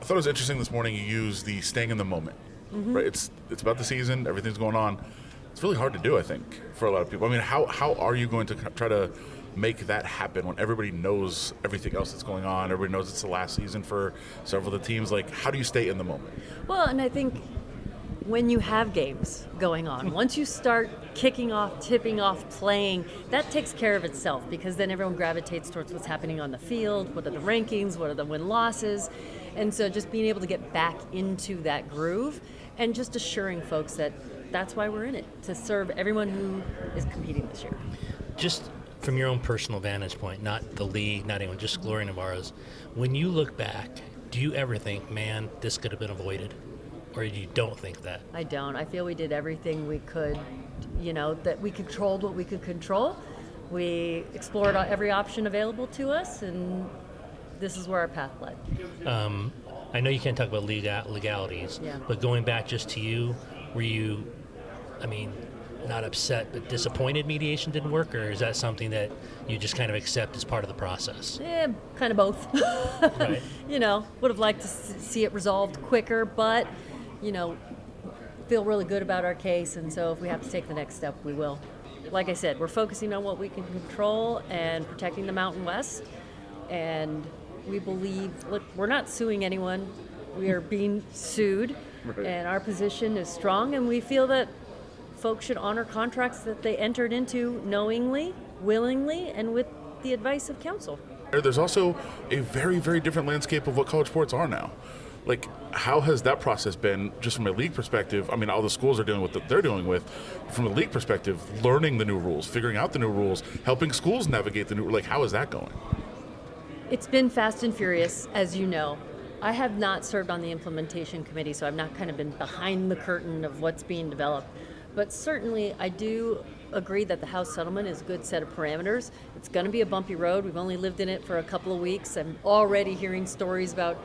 I thought it was interesting this morning you used the staying in the moment. Right? It's about the season, everything's going on. It's really hard to do, I think, for a lot of people. I mean, how are you going to try to make that happen when everybody knows everything else that's going on? Everybody knows it's the last season for several of the teams. Like, how do you stay in the moment? Well, and I think when you have games going on, once you start kicking off, tipping off, playing, that takes care of itself, because then everyone gravitates towards what's happening on the field, what are the rankings, what are the win-losses. And so just being able to get back into that groove and just assuring folks that that's why we're in it, to serve everyone who is competing this year. Just from your own personal vantage point, not the league, not anyone, just Gloria Nevarez, when you look back, do you ever think, man, this could have been avoided? Or you don't think that? I don't. I feel we did everything we could, that we controlled what we could control. We explored every option available to us, and this is where our path led. I know you can't talk about legalities, but going back just to you, were you, not upset, but disappointed mediation didn't work, or is that something that you just kind of accept as part of the process? Kind of both. Right. Would have liked to see it resolved quicker, but, feel really good about our case, and so if we have to take the next step, we will. Like I said, we're focusing on what we can control and protecting the Mountain West, and we believe, look, we're not suing anyone. We are being sued, right. And our position is strong, and we feel that folks should honor contracts that they entered into knowingly, willingly, and with the advice of counsel. There's also a very, very different landscape of what college sports are now. Like, how has that process been, just from a league perspective? I mean, all the schools are dealing with what they're dealing with. From a league perspective, learning the new rules, figuring out the new rules, helping schools navigate the new, how is that going? It's been fast and furious, as you know. I have not served on the implementation committee, so I've not kind of been behind the curtain of what's being developed. But certainly, I do agree that the House settlement is a good set of parameters. It's going to be a bumpy road. We've only lived in it for a couple of weeks. I'm already hearing stories about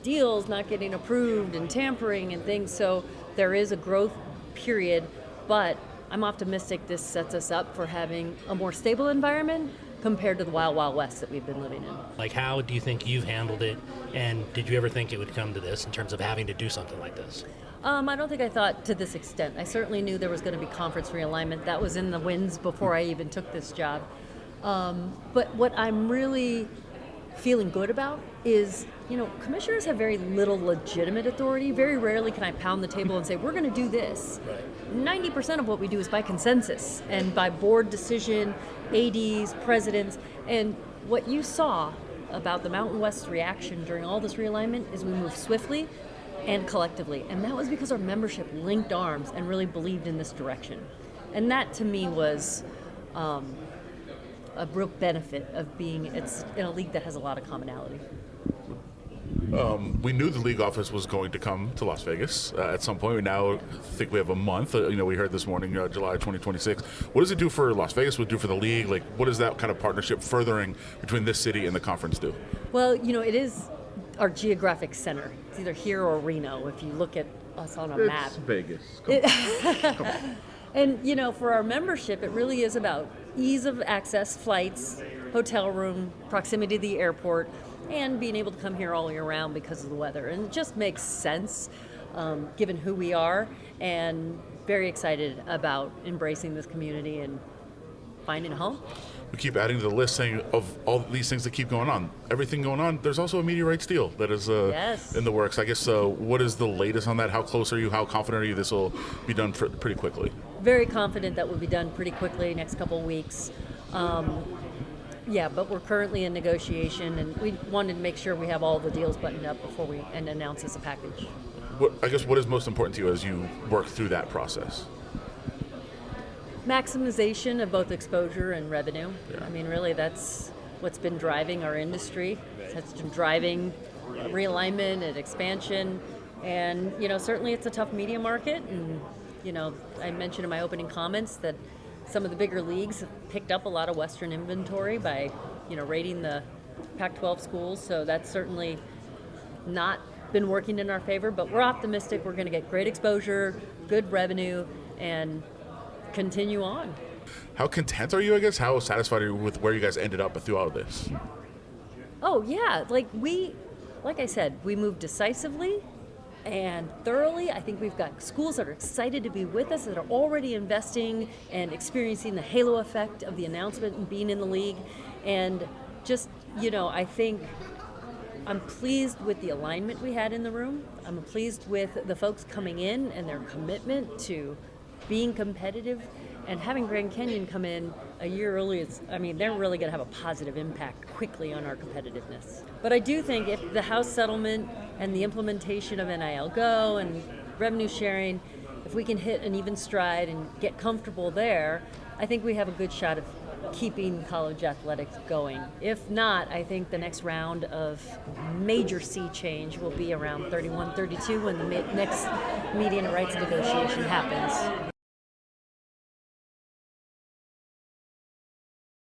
deals not getting approved and tampering and things. So there is a growth period, but I'm optimistic this sets us up for having a more stable environment compared to the wild, wild west that we've been living in. Like, how do you think you've handled it, and did you ever think it would come to this in terms of having to do something like this? I don't think I thought to this extent. I certainly knew there was going to be conference realignment. That was in the winds before I even took this job. But what I'm really feeling good about is, commissioners have very little legitimate authority. Very rarely can I pound the table and say, we're going to do this. Right. 90% of what we do is by consensus and by board decision, ADs, presidents. And what you saw about the Mountain West's reaction during all this realignment is we moved swiftly and collectively. And that was because our membership linked arms and really believed in this direction. And that, to me, was a real benefit of being in a league that has a lot of commonality. We knew the league office was going to come to Las Vegas at some point. We now think we have a month. We heard this morning, July 2026. What does it do for Las Vegas? What does it do for the league? What does that kind of partnership furthering between this city and the conference do? Well, it is our geographic center. It's either here or Reno, if you look at us on a map. It's Vegas. Come on. And, for our membership, it really is about ease of access, flights, hotel room, proximity to the airport, and being able to come here all year round because of the weather. And it just makes sense, given who we are, and very excited about embracing this community and finding a home. We keep adding to the list, saying of all these things that keep going on, everything going on, there's also a media rights deal that is in the works. I guess, what is the latest on that? How close are you? How confident are you this will be done pretty quickly? Very confident that will be done pretty quickly, next couple of weeks. But we're currently in negotiation, and we wanted to make sure we have all the deals buttoned up before we announce as a package. What is most important to you as you work through that process? Maximization of both exposure and revenue. Yeah. Really, that's what's been driving our industry. It's been driving realignment and expansion. And, certainly it's a tough media market. And, I mentioned in my opening comments that some of the bigger leagues have picked up a lot of Western inventory by, rating the Pac-12 schools. So that's certainly not been working in our favor. But we're optimistic. We're going to get great exposure, good revenue, and continue on. How content are you, I guess? How satisfied are you with where you guys ended up through all of this? Oh, yeah. like I said, we moved decisively and thoroughly. I think we've got schools that are excited to be with us, that are already investing and experiencing the halo effect of the announcement and being in the league. And just, I think I'm pleased with the alignment we had in the room. I'm pleased with the folks coming in and their commitment to being competitive. And having Grand Canyon come in a year early, they're really going to have a positive impact quickly on our competitiveness. But I do think if the House settlement and the implementation of NIL Go and revenue sharing, if we can hit an even stride and get comfortable there, I think we have a good shot of keeping college athletics going. If not, I think the next round of major sea change will be around 31-32 when the next median rights negotiation happens.